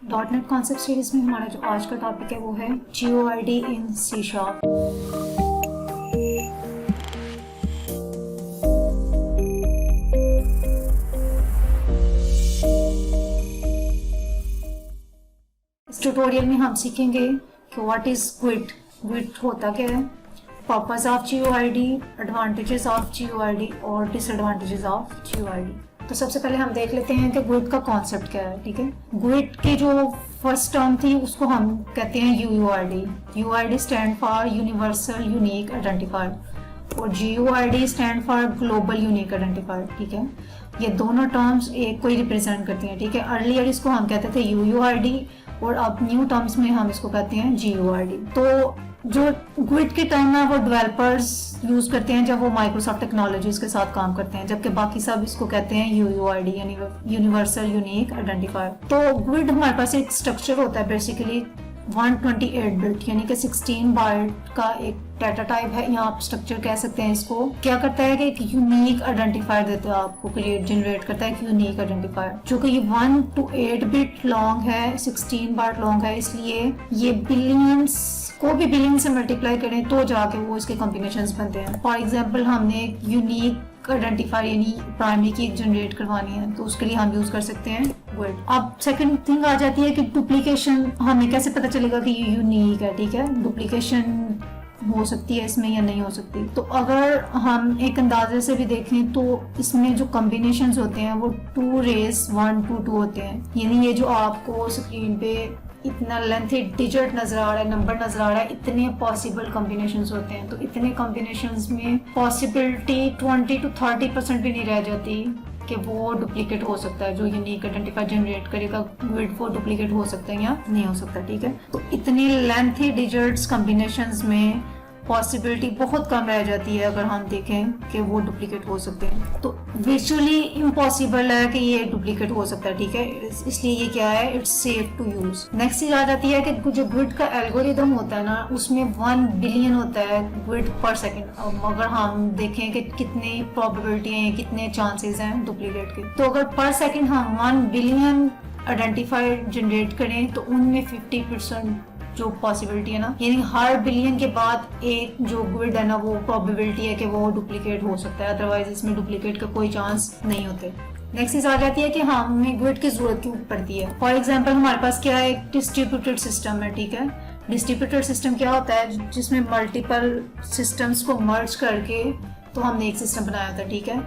.NET concept series में हमारा जो आज का टॉपिक है वो है GUID इन C#। इस ट्यूटोरियल में हम सीखेंगे कि व्हाट इज GUID, GUID होता क्या है, purpose of GUID, advantages of GUID और डिसएडवांटेजेस ऑफ GUID। तो सबसे पहले हम देख लेते हैं कि GUID का कॉन्सेप्ट क्या है। ठीक है, GUID की जो फर्स्ट टर्म थी उसको हम कहते हैं UUID। UUID stand for universal unique identifier और GUID stand for global unique identifier. ठीक है, ये दोनों टर्म्स एक को ही रिप्रेजेंट करती हैं। ठीक है, अर्लियर इसको हम कहते थे UUID और अब न्यू टर्म्स में हम इसको कहते हैं GUID। तो जो GUID के टर्म है वो डेवलपर्स यूज करते हैं जब वो माइक्रोसॉफ्ट टेक्नोलॉजीज के साथ काम करते हैं, जबकि बाकी सब इसको कहते हैं UUID यानी यूनिवर्सल यूनिक आइडेंटिफायर। तो GUID हमारे पास एक स्ट्रक्चर होता है बेसिकली 128 बिट यानी कि 16 बाइट का एक डाटा टाइप है, यहाँ आप स्ट्रक्चर कह सकते हैं इसको। क्या करता है कि एक यूनिक आइडेंटिफायर देता है आपको, क्रिएट जनरेट करता है एक यूनिक आइडेंटिफायर जो कि ये 1 to 8 बिट लॉन्ग है, 16 बाइट लॉन्ग है, इसलिए ये बिलियंस को भी बिलियन से मल्टीप्लाई करें तो जाके वो इसके कॉम्बिनेशंस बनते हैं। फॉर एग्जांपल हमने एक यूनिक आइडेंटिफायर यानी प्राइमरी की एक जनरेट करवानी है तो उसके लिए हम यूज कर सकते हैं GUID। अब सेकंड थिंग आ जाती है कि डुप्लीकेशन, हमें कैसे पता चलेगा कि ये यूनिक है। ठीक है, डुप्लीकेशन हो सकती है इसमें या नहीं हो सकती। तो अगर हम एक अंदाजे से भी देखें तो इसमें जो कॉम्बिनेशंस होते हैं वो 2 रेस 1 to 2 होते हैं, यानी ये जो आपको स्क्रीन पे इतना लेंथी डिजिट नजर आ रहा है, नंबर नजर आ रहा है, इतने पॉसिबल कॉम्बिनेशंस होते हैं। तो इतने कॉम्बिनेशंस में पॉसिबिलिटी 20 to 30% भी नहीं रह जाती कि वो डुप्लीकेट हो सकता है। जो यूनिक आइडेंटिफायर जनरेट करेगा GUID वो डुप्लीकेट हो सकता है या नहीं हो सकता। ठीक है, तो इतनी लेंथी डिजिट्स कॉम्बिनेशंस में पॉसिबिलिटी बहुत कम रह जाती है अगर हम देखें कि वो डुप्लीकेट हो सकते हैं। तो विजुअली इम्पॉसिबल है कि ये डुप्लीकेट हो सकता है। ठीक है, इसलिए ये क्या है, it's safe to use. Next चीज आ जाती है कि जो GUID का एल्गोरिदम होता है ना उसमें 1 बिलियन होता है GUID पर सेकेंड। अगर हम देखें कि कितनी प्रोबेबिलिटी है, कितने चांसेस हैं डुप्लीकेट के, तो अगर पर सेकेंड हम 1 बिलियन आइडेंटिफायर जनरेट करें तो उनमें 50% जो पॉसिबिलिटी है ना, यानी हर बिलियन के बाद एक जो GUID है ना वो प्रोबेबिलिटी है कि वो डुप्लीकेट हो सकता है, अदरवाइज इसमें डुप्लीकेट का कोई चांस नहीं होते। नेक्स्ट चीज आ जाती है कि हमें GUID की जरूरत क्यों पड़ती है। फॉर एग्जांपल हमारे पास क्या है, एक डिस्ट्रीब्यूटेड सिस्टम है। ठीक है, डिस्ट्रीब्यूटेड सिस्टम क्या होता है, जिसमें मल्टीपल सिस्टम्स को मर्ज करके तो हमने एक सिस्टम बनाया था। ठीक है,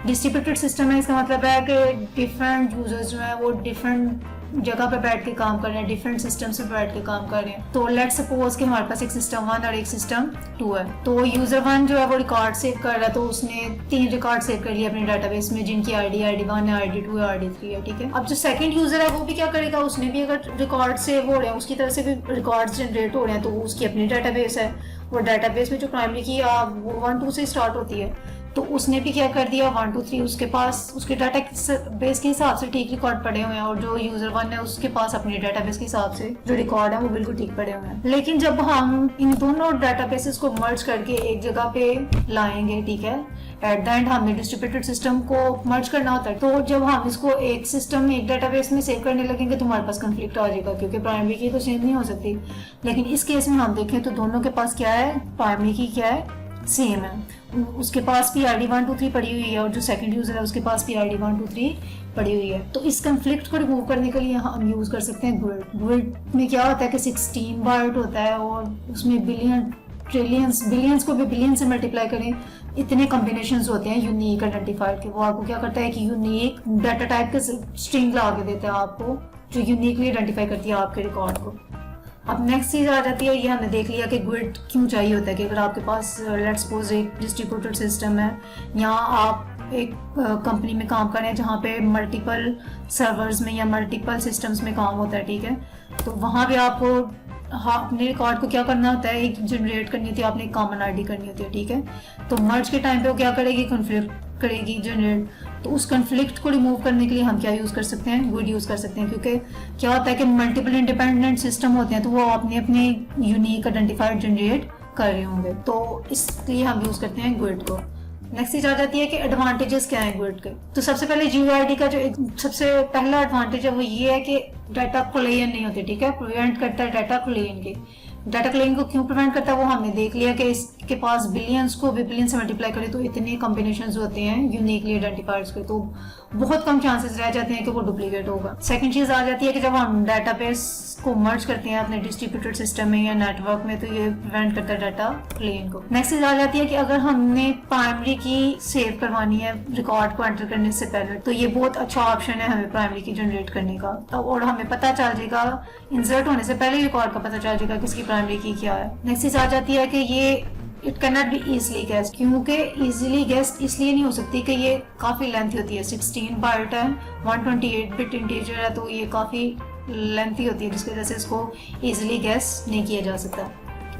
डिस्ट्रीब्यूटेड सिस्टम है, इसका मतलब है कि डिफरेंट यूजर्स जो है वो डिफरेंट जगह पे बैठ के काम कर रहे हैं, डिफरेंट सिस्टम से बैठ के काम कर रहे हैं। तो लेट्स सपोज कि हमारे पास एक सिस्टम 1 और एक सिस्टम 2 है। तो यूजर 1 जो है वो रिकॉर्ड सेव कर रहा है, तो उसने 3 रिकॉर्ड सेव कर लिया अपने डाटाबेस में जिनकी ID 1 है, ID 2 है, ID 3 है। ठीक है, अब जो सेकंड यूजर है वो भी क्या करेगा, उसने भी अगर रिकॉर्ड सेव हो रहे हैं, उसकी तरफ से भी रिकॉर्ड्स जनरेट हो रहे हैं, तो उसकी अपनी डाटाबेस है। वो डाटाबेस में जो प्राइमरी की 1 2 से स्टार्ट होती है, तो उसने भी क्या कर दिया 1 2 3 उसके पास उसके डाटा बेस के हिसाब से ठीक रिकॉर्ड पड़े हुए हैं, और जो यूजर 1 है उसके पास अपने डाटाबेस के हिसाब से जो रिकॉर्ड है वो बिल्कुल ठीक पड़े हुए हैं। लेकिन जब हम इन दोनों डाटाबेसेस को मर्ज करके एक जगह पे लाएंगे, ठीक है, एट द एंड हमने डिस्ट्रीब्यूटेड सिस्टम को मर्ज करना होता है, तो जब हम इसको एक सिस्टम में एक डाटाबेस में सेव करने लगेंगे तो हमारे पास कंफ्लिक्ट आ जाएगा, क्योंकि प्राइमरी की तो सेम नहीं हो सकती। लेकिन इस केस में हम देखें तो दोनों के पास क्या है, प्राइमरी की क्या है, सेम है। उसके पास भी ID 1 2 3 पड़ी हुई है और जो सेकंड यूजर है उसके पास भी ID 1 2 3 पड़ी हुई है। तो इस कंफ्लिक्ट को रिमूव करने के लिए हम यूज कर सकते हैं GUID। GUID में क्या होता है कि 16 बाइट होता है और उसमें बिलियंस को भी बिलियन से मल्टीप्लाई करें, इतने कॉम्बिनेशंस होते हैं यूनिक आइडेंटिफायर के। वो आपको क्या करता है कि यूनिक डाटा टाइप के स्ट्रिंग ला के देता है आपको, जो यूनिकली आइडेंटिफाई करती है आपके रिकॉर्ड को। अब नेक्स्ट चीज आ जाती है, ये हमने देख लिया कि GUID क्यों चाहिए होता है, कि अगर आपके पास लेट्स सपोज एक डिस्ट्रीब्यूटेड सिस्टम है, यहाँ आप एक कंपनी में काम कर रहे हैं जहाँ पे मल्टीपल सर्वर्स में या मल्टीपल सिस्टम्स में काम होता है। ठीक है, तो वहाँ पे आपको अपने रिकॉर्ड को क्या करना होता है, एक जनरेट करनी होती है, आपने एक कॉमन ID करनी होती है। ठीक है, तो मर्ज के टाइम पे वो क्या करेगी, कॉन्फ्लिक्ट करेगी जनरेट। तो उस कॉन्फ्लिक्ट को रिमूव करने के लिए हम क्या यूज कर सकते हैं, GUID यूज कर सकते हैं, क्योंकि क्या होता है कि मल्टीपल इंडिपेंडेंट सिस्टम होते हैं तो वो अपने अपने यूनिक आइडेंटिफायर जनरेट कर रहे होंगे, तो इसलिए हम यूज करते हैं GUID को। नेक्स्ट चीज आ जाती है कि एडवांटेजेस क्या है GUID के। तो सबसे पहले GUID का जो सबसे पहला एडवांटेज है वो ये है कि डाटा कोलिजन नहीं होती, ठीक है, प्रिवेंट करता है डाटा कोलिजन की। डाटा कोलिजन को क्यों प्रिवेंट करता है वो हमने देख लिया कि इसके पास बिलियंस को बिलियन से मल्टीप्लाई करें तो इतने कॉम्बिनेशंस होते हैं यूनिकली आइडेंटिफायर्स के, तो बहुत कम चांसेस रह जाते हैं कि वो डुप्लीकेट होगा। सेकंड चीज आ जाती है कि जब हम डाटाबेस को मर्ज करते हैं अपने डिस्ट्रीब्यूटेड सिस्टम में या नेटवर्क में तो ये प्रिवेंट करता है डाटा कोलिजन को। नेक्स्ट चीज आ जाती है कि अगर हमने प्राइमरी की सेव करवानी है रिकॉर्ड को एंटर करने से पहले तो ये बहुत अच्छा ऑप्शन है हमें प्राइमरी की जनरेट करने का, और हमें पता चल जाएगा इंसर्ट होने से पहले रिकॉर्ड का पता चल जाएगा किसकी प्राइमरी की क्या है। नेक्स्ट चीज आ जाती है कि ये it can not be easily guessed, क्योंकि इजिली गेस्ड इसलिए नहीं हो सकती कि ये काफी लेंथी होती है, 16 बाइट है, 128 बिट इंटीजर है, तो ये काफी लेंथी होती है जिसकी वजह से इसको इजिली गेस नहीं किया जा सकता।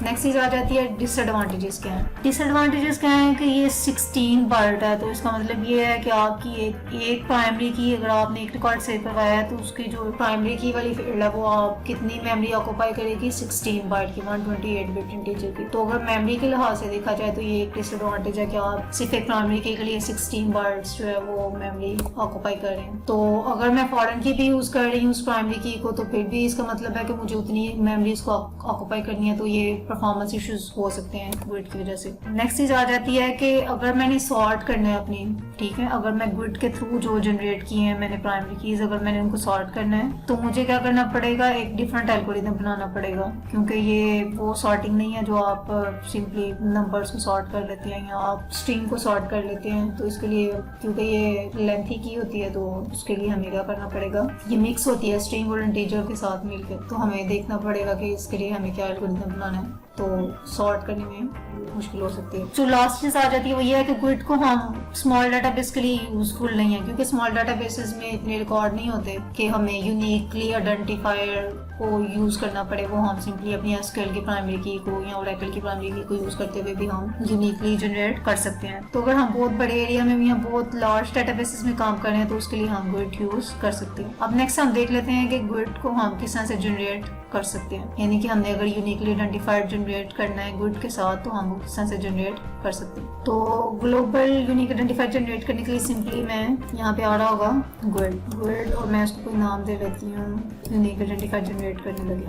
नेक्स्ट चीज आ जाती है डिसएडवांटेजेस क्या है। डिसएडवांटेजेस क्या है कि ये 16 बाइट है, तो इसका मतलब ये है कि आपकी एक प्राइमरी की अगर आपने एक रिकॉर्ड सेव करवाया है तो उसकी जो प्राइमरी की वाली फील्ड है वो आप कितनी मेमोरी ऑक्यूपाई करेगी, 16 बाइट की, 128 बिट इंटीजर की। तो अगर मेमोरी के लिहाज से देखा जाए तो ये एक डिसएडवांटेज है कि आप सिर्फ एक प्राइमरी के लिए 16 बाइट्स जो है वो मेमोरी ऑक्यूपाई कर रहे हैं। तो अगर मैं फॉरेन की भी यूज कर रही हूँ उस प्राइमरी की को तो फिर भी इसका मतलब है कि मुझे उतनी मेमोरीज को ऑक्यूपाई करनी है, तो ये परफॉर्मेंस इश्यूज हो सकते हैं GUID की वजह से। नेक्स्ट चीज आ जाती है कि अगर मैंने सॉर्ट करना है अपनी, ठीक है, अगर मैं GUID के थ्रू जो जनरेट किए हैं मैंने प्राइमरी कीज, अगर मैंने उनको सॉर्ट करना है तो मुझे क्या करना पड़ेगा, एक डिफरेंट एल्गोरिथम बनाना पड़ेगा, क्योंकि ये वो सॉर्टिंग नहीं है जो आप सिंपली नंबर्स को सॉर्ट कर लेते हैं या आप स्ट्रिंग को सॉर्ट कर लेते हैं। तो इसके लिए क्योंकि ये लेंथी की होती है तो उसके लिए हमें क्या करना पड़ेगा, ये मिक्स होती है स्ट्रिंग और इंटीजर के साथ मिलकर, तो हमें देखना पड़ेगा कि इसके लिए हमें क्या एल्गोरिथम बनाना है, तो सॉर्ट करने में मुश्किल हो सकती है। जो लास्ट चीज आ जाती है वो ये है कि GUID को हम स्मॉल डाटाबेस के लिए यूजफुल नहीं है, क्योंकि स्मॉल डाटाबेसेस में इतने रिकॉर्ड नहीं होते कि हमें यूनिकली आइडेंटिफायर को यूज करना पड़े, वो हम सिंपली अपनी SQL की प्राइमरी की को या Oracle की प्राइमरी की को यूज करते हुए भी हम यूनिकली जनरेट कर सकते हैं। तो अगर हम बहुत बड़े एरिया में भी या बहुत लार्ज डाटाबेसेस में काम कर रहे हैं तो उसके लिए हम GUID यूज कर सकते हैं। अब नेक्स्ट हम देख लेते हैं कि GUID को हम किस तरह से जनरेट कर सकते हैं, यानी कि हमने अगर यूनिकली आइडेंटिफाइड जनरेट करना है GUID के साथ तो हम वो किस तरह से जनरेट कर सकते हैं। तो ग्लोबल यूनिक आइडेंटिफाइड जनरेट करने के लिए सिंपली मैं यहाँ पे आ रहा होगा GUID और मैं उसको कोई नाम दे लेती हूँ, यूनिक आइडेंटिफाइड जनरेट करने लगे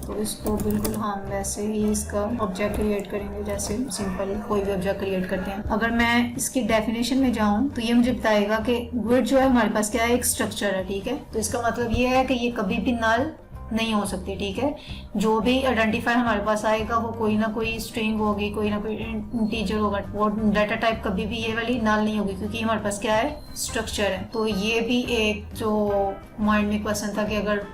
तो इसको बिल्कुल हम वैसे ही इसका ऑब्जेक्ट क्रिएट करेंगे जैसे सिंपल कोई भी ऑब्जेक्ट क्रिएट करते हैं। अगर मैं इसकी डेफिनेशन में जाऊं तो ये मुझे बताएगा कि GUID जो है हमारे पास क्या है, एक स्ट्रक्चर है, ठीक है। तो इसका मतलब ये है कि ये कभी भी नल नहीं हो सकती, ठीक है। जो भी आइडेंटिफायर हमारे पास आएगा वो कोई ना कोई स्ट्रिंग होगी, कोई ना कोई इंटीजर होगा, वो डाटा टाइप कभी भी ये वाली नल नहीं होगी, क्योंकि हमारे पास क्या है, स्ट्रक्चर है। तो ये भी एक जो माइंड में क्वेश्चन था कि अगर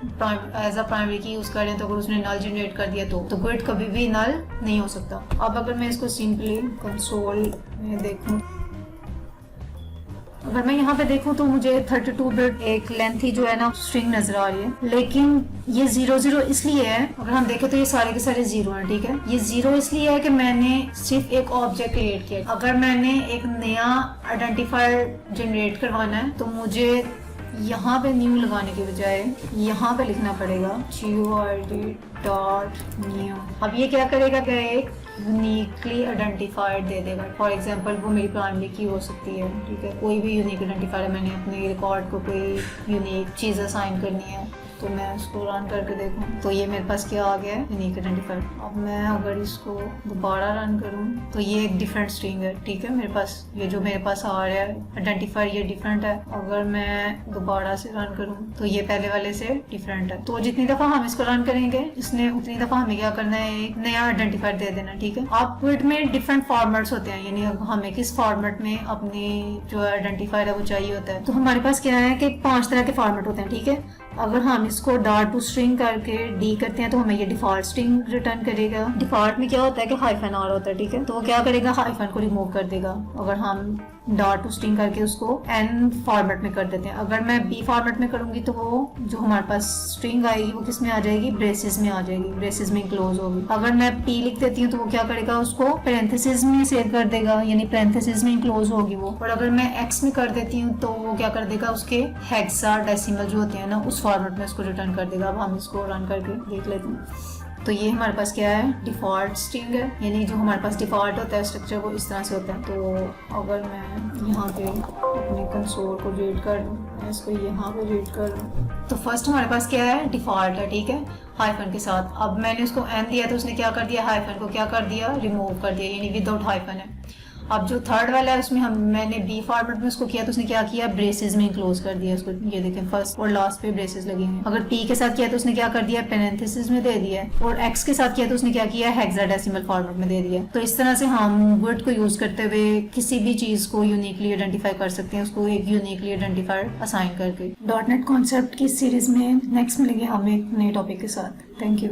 एज अ प्राइमरी की यूज करें तो अगर उसने नल जनरेट कर दिया तो GUID कभी भी नल नहीं हो सकता। अब अगर मैं इसको सिंपली कंसोल में देखूं, अगर मैं यहाँ पे देखूँ तो मुझे 32 बिट एक लेंथी जो है ना स्ट्रिंग नजर आ रही है, लेकिन ये 00 इसलिए है, अगर हम देखें तो ये सारे के सारे 0 हैं, ठीक है। ये 0 इसलिए है कि मैंने सिर्फ एक ऑब्जेक्ट क्रिएट किया। अगर मैंने एक नया आइडेंटिफायर जनरेट करवाना है तो मुझे यहाँ पे न्यू लगाने के बजाय यहाँ पे लिखना पड़ेगा GUID.new। अब ये क्या करेगा कि एक यूनिकली आइडेंटिफाइड दे देगा। फॉर एग्जांपल वो मेरी प्राइमरी की हो सकती है, ठीक है, कोई भी यूनिक आइडेंटिफायर, मैंने अपने रिकॉर्ड को कोई यूनिक चीज़ असाइन करनी है तो मैं उसको रन करके देखूँ तो ये मेरे पास क्या आ गया है, यूनिक आइडेंटिफायर। अब मैं अगर इसको दोबारा रन करूँ तो ये एक डिफरेंट स्ट्रिंग है, ठीक है। मेरे पास ये जो मेरे पास आ रहा है आइडेंटिफायर ये डिफरेंट है। अगर मैं दोबारा से रन करूँ तो ये पहले वाले से डिफरेंट है। तो जितनी दफा हम इसको रन करेंगे इसने उतनी दफा हमें क्या करना है, एक नया आइडेंटिफायर दे देना, ठीक है। आप GUID में डिफरेंट फॉर्मेट्स होते हैं, यानी हमें किस फॉर्मेट में अपनी जो आइडेंटिफायर है वो चाहिए होता है। तो हमारे पास क्या है कि 5 तरह के फॉर्मेट होते हैं, ठीक है। अगर हम इसको डॉट टू स्ट्रिंग करके डी करते हैं तो हमें ये डिफॉल्ट स्ट्रिंग रिटर्न करेगा। डिफॉल्ट में क्या होता है कि हाइफन आर होता है, ठीक है। तो वो क्या करेगा, हाइफन को रिमूव कर देगा। अगर हम डॉट टू स्ट्रिंग करके उसको एन फॉर्मेट में कर देते हैं। अगर मैं बी फॉर्मेट में करूंगी तो वो जो हमारे पास स्ट्रिंग आएगी वो किस में आ जाएगी, ब्रेसेस में आ जाएगी, ब्रेसेस में क्लोज होगी। अगर मैं पी लिख देती हूँ तो वो क्या करेगा, उसको पैरेंथेसिस में सेव कर देगा, यानी पैरेंथेसिस में क्लोज होगी वो। और अगर मैं एक्स में कर देती हूँ तो वो क्या कर देगा, उसके हेक्सा डेसिमल जो होते हैं ना उस फॉर्मेट में उसको रिटर्न कर देगा। अब हम इसको रन करके देख लेते हैं। तो ये हमारे पास क्या है, डिफ़ॉल्ट स्ट्रिंग है, यानी जो हमारे पास डिफ़ॉल्ट होता है स्ट्रक्चर वो इस तरह से होता है। तो अगर मैं यहाँ पे अपने कंसोल को रीड कर लूँ, मैं इसको यहाँ पे रीड कर लूँ, तो फर्स्ट हमारे पास क्या है, डिफ़ॉल्ट है, ठीक है, हाइफन के साथ। अब मैंने उसको एन दिया तो उसने क्या कर दिया, हाइफन को क्या कर दिया, रिमूव कर दिया, यानी विदाउट हाइफन है। अब जो थर्ड वाला है उसमें मैंने बी फॉर्मेट में उसको किया तो उसने क्या किया, ब्रेसेस में क्लोज कर दिया उसको। ये देखें फर्स्ट और लास्ट पे ब्रेसेस लगे हैं। अगर पी के साथ किया तो उसने क्या कर दिया, पेरेंथेसिस में दे दिया, और एक्स के साथ किया तो उसने क्या किया, हेक्साडेसिमल फॉर्मेट में दे दिया। तो इस तरह से हम वर्ड को यूज करते हुए किसी भी चीज को यूनिकली आइडेंटिफाई कर सकते हैं, उसको एक यूनिकली आइडेंटिफायर असाइन करके। .NET कॉन्सेप्ट की सीरीज में नेक्स्ट मिलेंगे हम एक नए टॉपिक के साथ। Thank you.